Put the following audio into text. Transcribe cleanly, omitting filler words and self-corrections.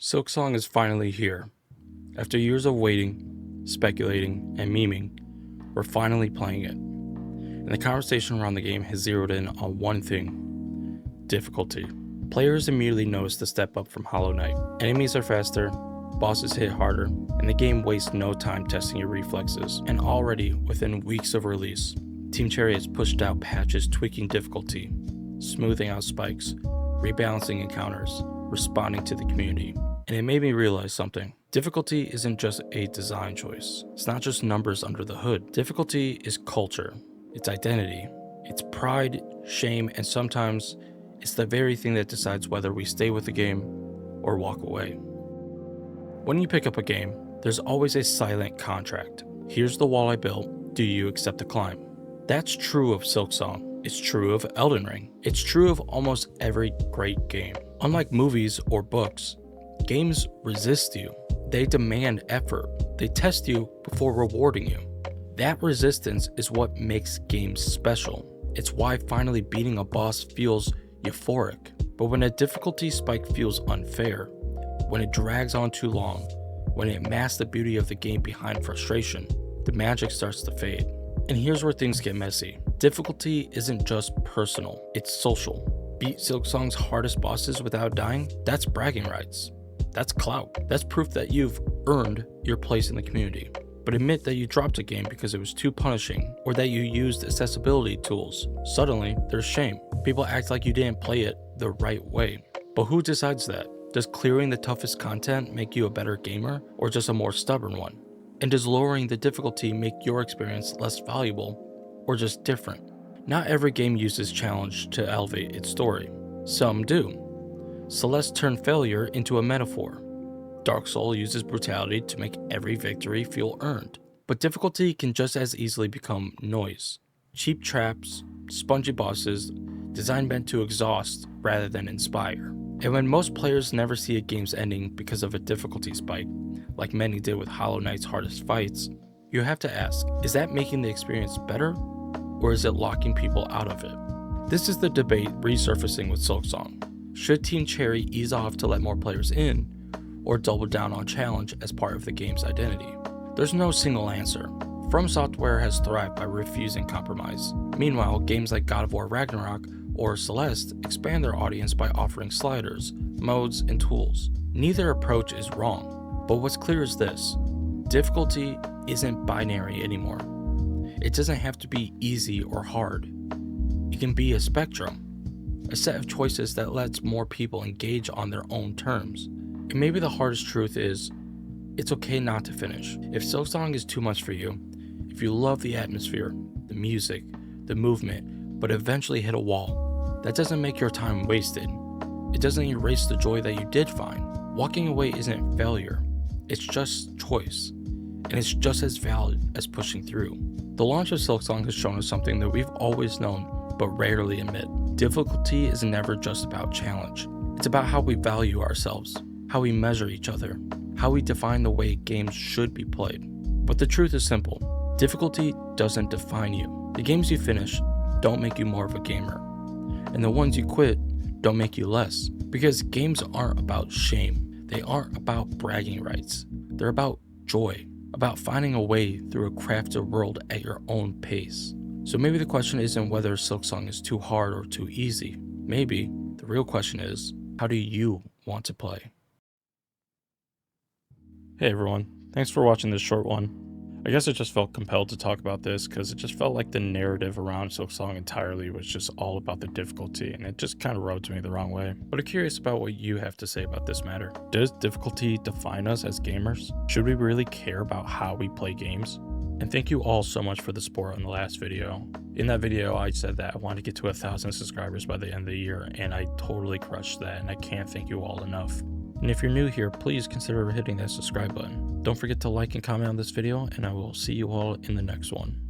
Silksong is finally here. After years of waiting, speculating, and memeing, we're finally playing it. And the conversation around the game has zeroed in on one thing: difficulty. Players immediately notice the step up from Hollow Knight. Enemies are faster, bosses hit harder, and the game wastes no time testing your reflexes. And already, within weeks of release, Team Cherry has pushed out patches tweaking difficulty, smoothing out spikes, rebalancing encounters, responding to the community. And it made me realize something. Difficulty isn't just a design choice. It's not just numbers under the hood. Difficulty is culture, it's identity, it's pride, shame, and sometimes it's the very thing that decides whether we stay with the game or walk away. When you pick up a game, there's always a silent contract. Here's the wall I built, do you accept the climb? That's true of Silksong. It's true of Elden Ring. It's true of almost every great game. Unlike movies or books, games resist you. They demand effort. They test you before rewarding you. That resistance is what makes games special. It's why finally beating a boss feels euphoric. But when a difficulty spike feels unfair, when it drags on too long, when it masks the beauty of the game behind frustration, the magic starts to fade. And here's where things get messy. Difficulty isn't just personal, it's social. Beat Silksong's hardest bosses without dying? That's bragging rights. That's clout. That's proof that you've earned your place in the community. But admit that you dropped a game because it was too punishing, or that you used accessibility tools. Suddenly, there's shame. People act like you didn't play it the right way. But who decides that? Does clearing the toughest content make you a better gamer, or just a more stubborn one? And does lowering the difficulty make your experience less valuable, or just different? Not every game uses challenge to elevate its story. Some do. Celeste turned failure into a metaphor. Dark Souls uses brutality to make every victory feel earned. But difficulty can just as easily become noise. Cheap traps, spongy bosses, designed meant to exhaust rather than inspire. And when most players never see a game's ending because of a difficulty spike, like many did with Hollow Knight's hardest fights, you have to ask, is that making the experience better, or is it locking people out of it? This is the debate resurfacing with Silksong. Should Team Cherry ease off to let more players in, or double down on challenge as part of the game's identity? There's no single answer. From Software has thrived by refusing compromise. Meanwhile, games like God of War Ragnarok or Celeste expand their audience by offering sliders, modes, and tools. Neither approach is wrong, but what's clear is this: difficulty isn't binary anymore. It doesn't have to be easy or hard. It can be a spectrum, a set of choices that lets more people engage on their own terms. And maybe the hardest truth is, it's okay not to finish. If Silksong is too much for you, if you love the atmosphere, the music, the movement, but eventually hit a wall, that doesn't make your time wasted. It doesn't erase the joy that you did find. Walking away isn't failure, it's just choice. And it's just as valid as pushing through. The launch of Silksong has shown us something that we've always known, but rarely admit. Difficulty is never just about challenge. It's about how we value ourselves, how we measure each other, how we define the way games should be played. But the truth is simple: difficulty doesn't define you. The games you finish don't make you more of a gamer, and the ones you quit don't make you less. Because games aren't about shame. They aren't about bragging rights. They're about joy, about finding a way through a crafted world at your own pace. So maybe the question isn't whether Silksong is too hard or too easy. Maybe the real question is, how do you want to play? Hey everyone, thanks for watching this short one. I guess I just felt compelled to talk about this because it just felt like the narrative around Silksong entirely was just all about the difficulty, and it just kind of rubbed me the wrong way. But I'm curious about what you have to say about this matter. Does difficulty define us as gamers? Should we really care about how we play games? And thank you all so much for the support on the last video. In that video, I said that I wanted to get to 1,000 subscribers by the end of the year, and I totally crushed that, and I can't thank you all enough. And if you're new here, please consider hitting that subscribe button. Don't forget to like and comment on this video, and I will see you all in the next one.